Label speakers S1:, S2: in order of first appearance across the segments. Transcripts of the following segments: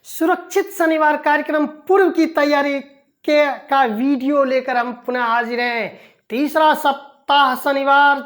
S1: सुरक्षित शनिवार कार्यक्रम पूर्व की तैयारी का वीडियो लेकर हम पुनः हाजिर हैं। तीसरा सप्ताह शनिवार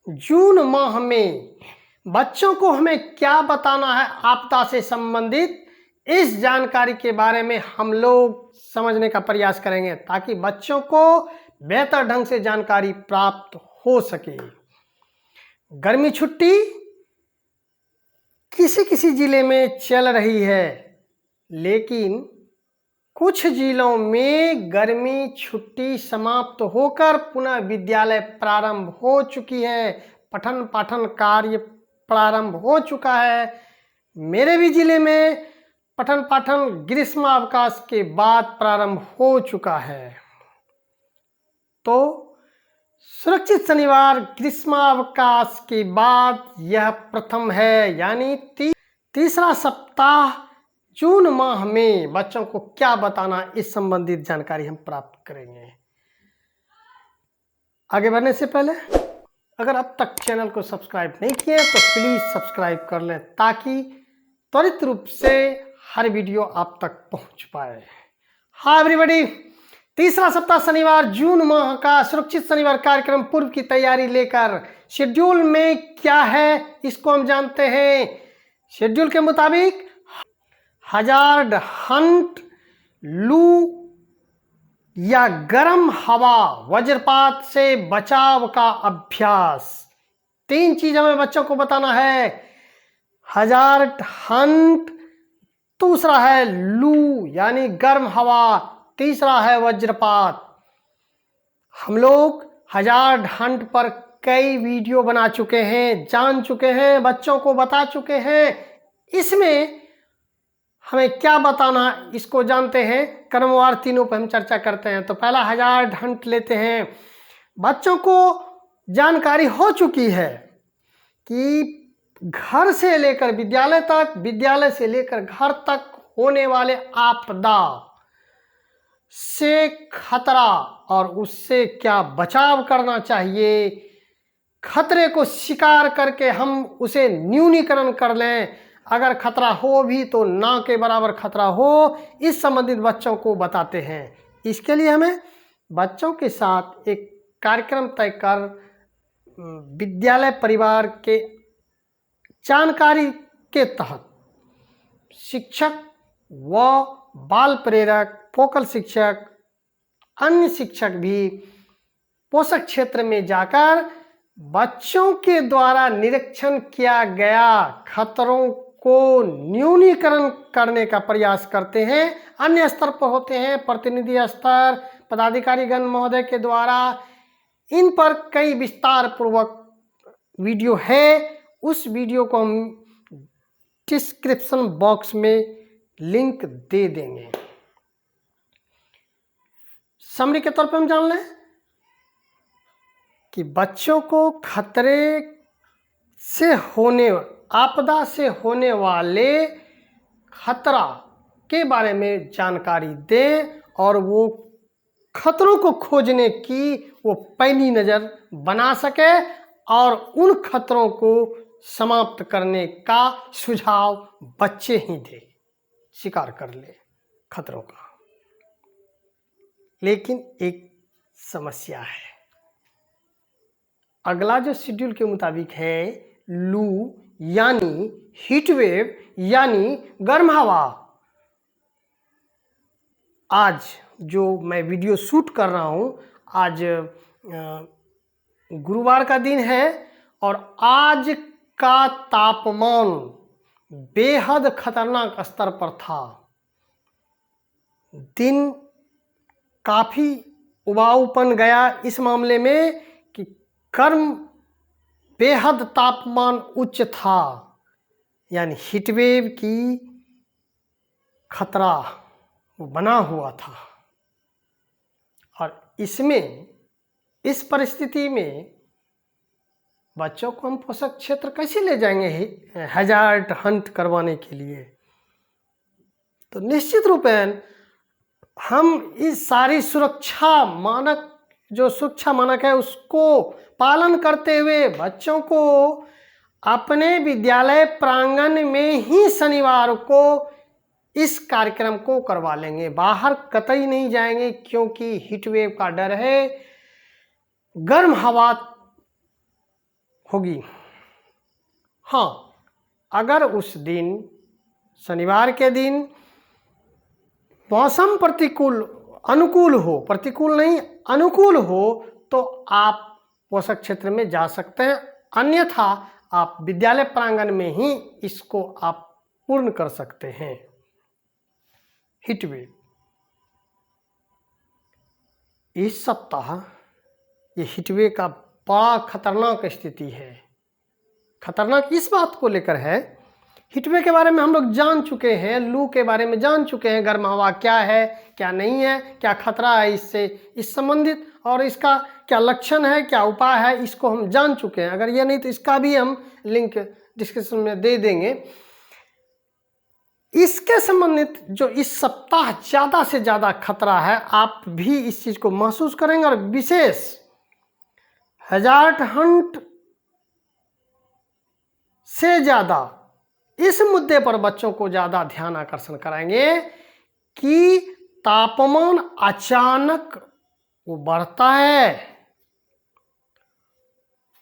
S1: जून माह में बच्चों को हमें क्या बताना है आपदा से संबंधित, इस जानकारी के बारे में हम लोग समझने का प्रयास करेंगे ताकि बच्चों को बेहतर ढंग से जानकारी प्राप्त हो सके। गर्मी छुट्टी किसी किसी जिले में चल रही है, लेकिन कुछ जिलों में गर्मी छुट्टी समाप्त होकर पुनः विद्यालय प्रारंभ हो चुकी है, पठन पाठन कार्य प्रारंभ हो चुका है। मेरे भी जिले में पठन पाठन ग्रीष्मावकाश के बाद प्रारंभ हो चुका है। तो सुरक्षित शनिवार ग्रीष्मावकाश के बाद यह प्रथम है, यानी तीसरा सप्ताह जून माह में बच्चों को क्या बताना, इस संबंधित जानकारी हम प्राप्त करेंगे। आगे बढ़ने से पहले अगर अब तक चैनल को सब्सक्राइब नहीं किए तो प्लीज सब्सक्राइब कर लें ताकि त्वरित रूप से हर वीडियो आप तक पहुंच पाए। हाय एवरीबॉडी, तीसरा सप्ताह शनिवार जून माह का सुरक्षित शनिवार कार्यक्रम पूर्व की तैयारी लेकर शेड्यूल में क्या है इसको हम जानते हैं। शेड्यूल के मुताबिक हजार्ड हंट, लू या गर्म हवा, वज्रपात से बचाव का अभ्यास, तीन चीज हमें बच्चों को बताना है। हजार्ड हंट, दूसरा है लू यानी गर्म हवा, तीसरा है वज्रपात। हम लोग हजार्ड हंट पर कई वीडियो बना चुके हैं, जान चुके हैं, बच्चों को बता चुके हैं। इसमें हमें क्या बताना इसको जानते हैं, क्रमवार तीनों पर हम चर्चा करते हैं। तो पहला हजार्ड हंट लेते हैं। बच्चों को जानकारी हो चुकी है कि घर से लेकर विद्यालय तक, विद्यालय से लेकर घर तक होने वाले आपदा से खतरा और उससे क्या बचाव करना चाहिए, खतरे को स्वीकार करके हम उसे न्यूनीकरण कर लें, अगर खतरा हो भी तो ना के बराबर खतरा हो, इस संबंधित बच्चों को बताते हैं। इसके लिए हमें बच्चों के साथ एक कार्यक्रम तय कर विद्यालय परिवार के जानकारी के तहत शिक्षक व बाल प्रेरक, फोकल शिक्षक, अन्य शिक्षक भी पोषक क्षेत्र में जाकर बच्चों के द्वारा निरीक्षण किया गया खतरों को न्यूनीकरण करने का प्रयास करते हैं। अन्य स्तर पर होते हैं, प्रतिनिधि स्तर, पदाधिकारीगण महोदय के द्वारा इन पर कई विस्तार पूर्वक वीडियो है। उस वीडियो को हम डिस्क्रिप्शन बॉक्स में लिंक दे देंगे। समरी के तौर पर हम जान लें कि बच्चों को खतरे से होने, आपदा से होने वाले खतरा के बारे में जानकारी दें और वो खतरों को खोजने की वो पैनी नज़र बना सके और उन खतरों को समाप्त करने का सुझाव बच्चे ही दे, स्वीकार कर ले खतरों का। लेकिन एक समस्या है, अगला जो शेड्यूल के मुताबिक है, लू यानी हीटवेव यानी गर्म हवा। आज जो मैं वीडियो शूट कर रहा हूँ, आज गुरुवार का दिन है और आज का तापमान बेहद खतरनाक स्तर पर था। दिन काफ़ी उबाऊपन गया इस मामले में कि गर्म बेहद तापमान उच्च था, यानी हीटवेव की खतरा वो बना हुआ था। और इसमें, इस परिस्थिति में बच्चों को हम पोषक क्षेत्र कैसे ले जाएंगे हजार्ड हंट करवाने के लिए। तो निश्चित रूपेण हम इस सारी सुरक्षा मानक, जो सुरक्षा मानक है उसको पालन करते हुए बच्चों को अपने विद्यालय प्रांगण में ही शनिवार को इस कार्यक्रम को करवा लेंगे। बाहर कतई नहीं जाएंगे क्योंकि हीट वेव का डर है, गर्म हवा होगी। हाँ, अगर उस दिन शनिवार के दिन मौसम अनुकूल हो, प्रतिकूल नहीं अनुकूल हो, तो आप पोषक क्षेत्र में जा सकते हैं, अन्यथा आप विद्यालय प्रांगण में ही इसको आप पूर्ण कर सकते हैं। हीट वेव इस सप्ताह ये हीट वेव का बड़ा खतरनाक स्थिति है। खतरनाक इस बात को लेकर है, हीट वेव के बारे में हम लोग जान चुके हैं, लू के बारे में जान चुके हैं, गर्म हवा क्या है क्या नहीं है, क्या खतरा है इससे इस संबंधित, और इसका क्या लक्षण है, क्या उपाय है, इसको हम जान चुके हैं। अगर ये नहीं तो इसका भी हम लिंक डिस्क्रिप्शन में दे देंगे। इसके संबंधित जो इस सप्ताह ज़्यादा से ज़्यादा खतरा है, आप भी इस चीज़ को महसूस करेंगे, और विशेष हैजार्ड हंट से ज़्यादा इस मुद्दे पर बच्चों को ज़्यादा ध्यान आकर्षण कराएंगे कि तापमान अचानक वो बढ़ता है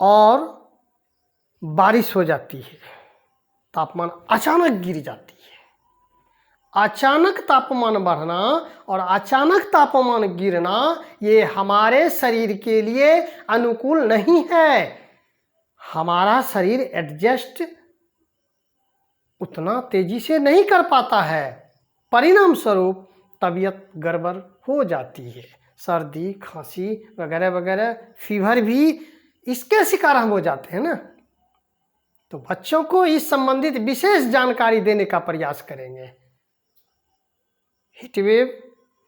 S1: और बारिश हो जाती है, तापमान अचानक गिर जाती है। अचानक तापमान बढ़ना और अचानक तापमान गिरना ये हमारे शरीर के लिए अनुकूल नहीं है। हमारा शरीर एडजस्ट उतना तेजी से नहीं कर पाता है, परिणाम स्वरूप तबीयत गड़बड़ हो जाती है। सर्दी खांसी वगैरह वगैरह, फीवर भी इसके शिकार हम हो जाते हैं ना। तो बच्चों को इस संबंधित विशेष जानकारी देने का प्रयास करेंगे। हीटवेव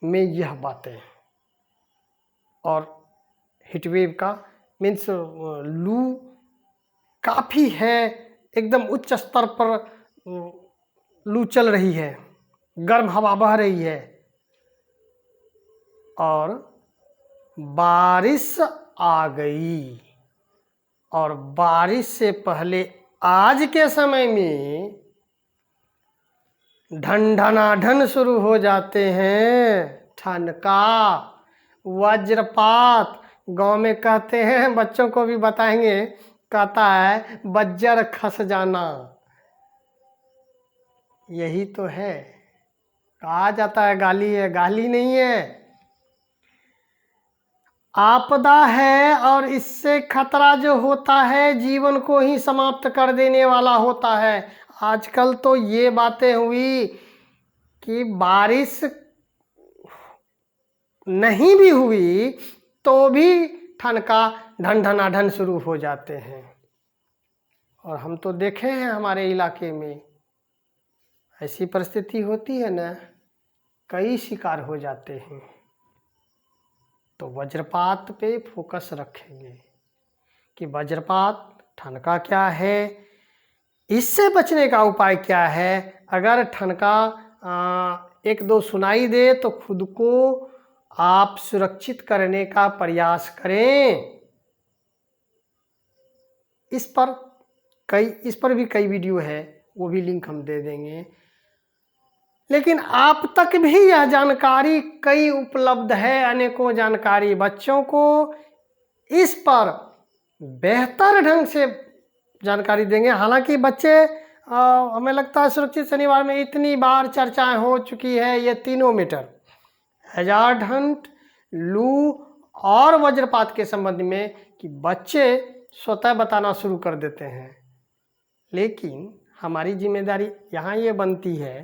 S1: में यह बातें, और हीटवेव का मीन्स लू काफ़ी है, एकदम उच्च स्तर पर लू चल रही है, गर्म हवा बह रही है, और बारिश आ गई, और बारिश से पहले आज के समय में ढनढनाढन शुरू हो जाते हैं। ठनका, वज्रपात, गांव में कहते हैं, बच्चों को भी बताएंगे, कहता है बज्जर खस जाना। यही तो है, कहा जाता है गाली है, गाली नहीं है, आपदा है। और इससे खतरा जो होता है जीवन को ही समाप्त कर देने वाला होता है। आजकल तो ये बातें हुई कि बारिश नहीं भी हुई तो भी ठनका ढनढनाढन शुरू हो जाते हैं। और हम तो देखे हैं हमारे इलाके में ऐसी परिस्थिति होती है ना, कई शिकार हो जाते हैं। तो वज्रपात पे फोकस रखेंगे कि वज्रपात, ठनका क्या है, इससे बचने का उपाय क्या है। अगर ठनका एक दो सुनाई दे तो खुद को आप सुरक्षित करने का प्रयास करें। इस पर भी कई वीडियो है, वो भी लिंक हम दे देंगे। लेकिन आप तक भी यह जानकारी कई उपलब्ध है, अनेकों जानकारी बच्चों को इस पर बेहतर ढंग से जानकारी देंगे। हालांकि बच्चे हमें लगता है सुरक्षित शनिवार में इतनी बार चर्चाएं हो चुकी है, ये तीनों मैटर हैजार्ड हंट, लू और वज्रपात के संबंध में, कि बच्चे स्वतः बताना शुरू कर देते हैं। लेकिन हमारी जिम्मेदारी यहाँ ये बनती है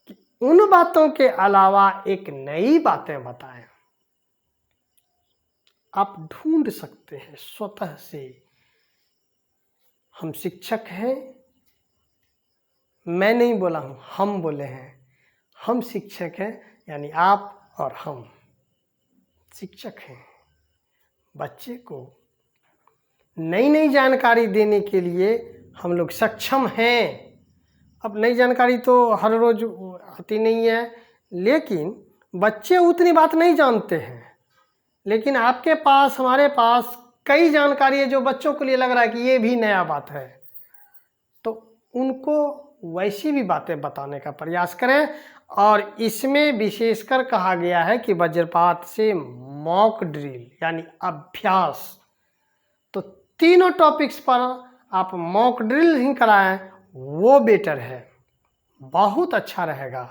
S1: कि उन बातों के अलावा एक नई बातें बताएं। आप ढूंढ सकते हैं स्वतः से। हम शिक्षक हैं, मैं नहीं बोला हूँ, हम बोले हैं। हम शिक्षक हैं, यानी आप और हम शिक्षक हैं। बच्चे को नई नई जानकारी देने के लिए हम लोग सक्षम हैं। अब नई जानकारी तो हर रोज आती नहीं है, लेकिन बच्चे उतनी बात नहीं जानते हैं। लेकिन आपके पास, हमारे पास कई जानकारी है जो बच्चों के लिए लग रहा है कि ये भी नया बात है। तो उनको वैसी भी बातें बताने का प्रयास करें। और इसमें विशेषकर कहा गया है कि वज्रपात से मॉक ड्रिल यानी अभ्यास, तो तीनों टॉपिक्स पर आप मॉक ड्रिल ही कराएं, वो बेटर है, बहुत अच्छा रहेगा।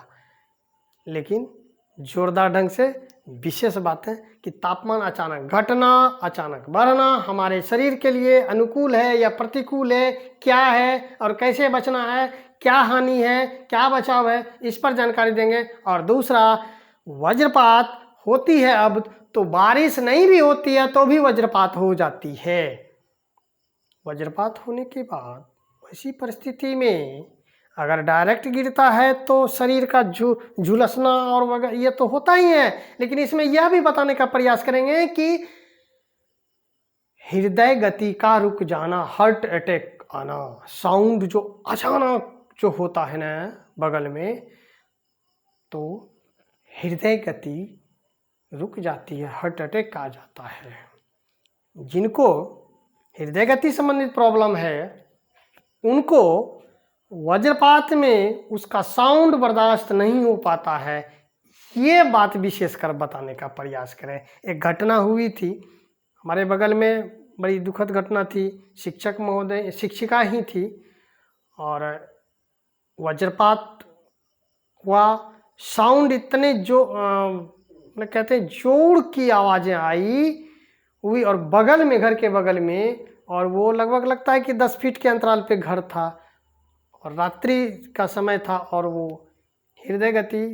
S1: लेकिन जोरदार ढंग से विशेष बात है कि तापमान अचानक घटना, अचानक बढ़ना हमारे शरीर के लिए अनुकूल है या प्रतिकूल है, क्या है और कैसे बचना है, क्या हानि है, क्या बचाव है, इस पर जानकारी देंगे। और दूसरा, वज्रपात होती है अब तो बारिश नहीं भी होती है तो भी वज्रपात हो जाती है। वज्रपात होने के बाद ऐसी परिस्थिति में अगर डायरेक्ट गिरता है तो शरीर का झुलसना और वगैरह ये तो होता ही है, लेकिन इसमें यह भी बताने का प्रयास करेंगे कि हृदय गति का रुक जाना, हार्ट अटैक आना, साउंड जो अचानक जो होता है ना बगल में, तो हृदय गति रुक जाती है, हार्ट अटैक आ जाता है। जिनको हृदय गति संबंधित प्रॉब्लम है उनको वज्रपात में उसका साउंड बर्दाश्त नहीं हो पाता है, ये बात विशेषकर बताने का प्रयास करें। एक घटना हुई थी हमारे बगल में, बड़ी दुखद घटना थी। शिक्षक महोदय, शिक्षिका ही थी और वज्रपात हुआ, साउंड इतने जो मैं कहते हैं जोर की आवाज़ें आई हुई और बगल में, घर के बगल में, और वो लगभग लगता है कि 10 फीट के अंतराल पे घर था और रात्रि का समय था और वो हृदय गति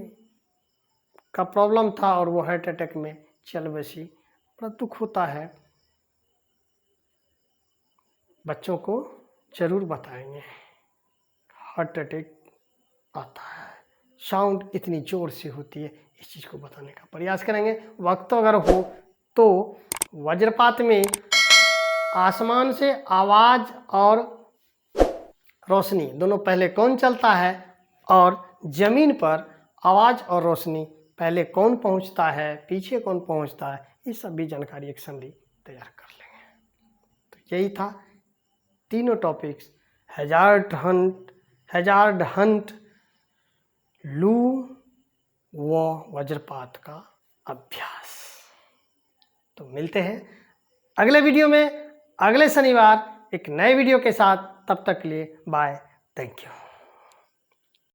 S1: का प्रॉब्लम था और वो हार्ट अटैक में चल बसी। बड़ा दुख होता है। बच्चों को जरूर बताएंगे हार्ट अटैक आता है, साउंड इतनी ज़ोर से होती है, इस चीज़ को बताने का प्रयास करेंगे। वक्त अगर हो तो वज्रपात में आसमान से आवाज़ और रोशनी दोनों पहले कौन चलता है और ज़मीन पर आवाज़ और रोशनी पहले कौन पहुंचता है, पीछे कौन पहुंचता है, ये सब भी जानकारी एक संधि तैयार कर लेंगे। तो यही था तीनों टॉपिक्स, हैजार्ड हंट, लू व वज्रपात का अभ्यास। तो मिलते हैं अगले वीडियो में अगले शनिवार एक नए वीडियो के साथ। तब तक के लिए बाय, थैंक यू।